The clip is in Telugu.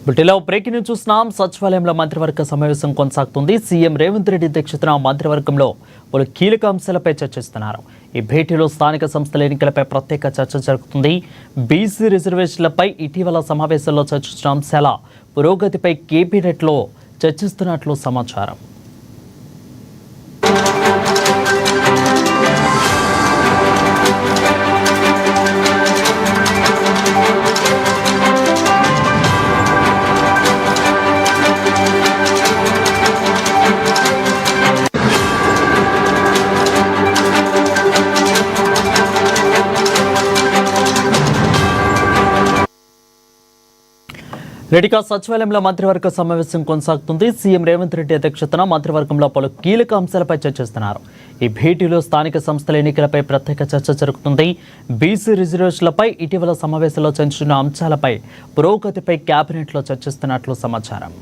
బుల్టెలో బ్రేకింగ్ న్యూస్ చూస్తున్నాం. సచివాలయంలో మంత్రివర్గ సమావేశం కొనసాగుతుంది. సీఎం రేవంత్ రెడ్డి అధ్యక్షతన మంత్రివర్గంలో పలు కీలక అంశాలపై చర్చిస్తున్నారు. ఈ భేటీలో స్థానిక సంస్థల ఎన్నికలపై ప్రత్యేక చర్చ జరుగుతుంది. బీసీ రిజర్వేషన్లపై ఇటీవల సమావేశంలో చర్చించిన అంశాల పురోగతిపై కేబినెట్లో చర్చిస్తున్నట్లు సమాచారం. రెడ్డిగా సచివాలయంలో మంత్రివర్గ సమావేశం కొనసాగుతుంది. సీఎం రేవంత్ రెడ్డి అధ్యక్షతన మంత్రివర్గంలో పలు కీలక అంశాలపై చర్చిస్తున్నారు. ఈ భేటీలో స్థానిక సంస్థల ఎన్నికలపై ప్రత్యేక చర్చ జరుగుతుంది. బీసీ రిజర్వేషన్లపై ఇటీవల సమావేశంలో చర్చించిన అంశాలపై పురోగతిపై కేబినెట్లో చర్చిస్తున్నట్లు సమాచారం.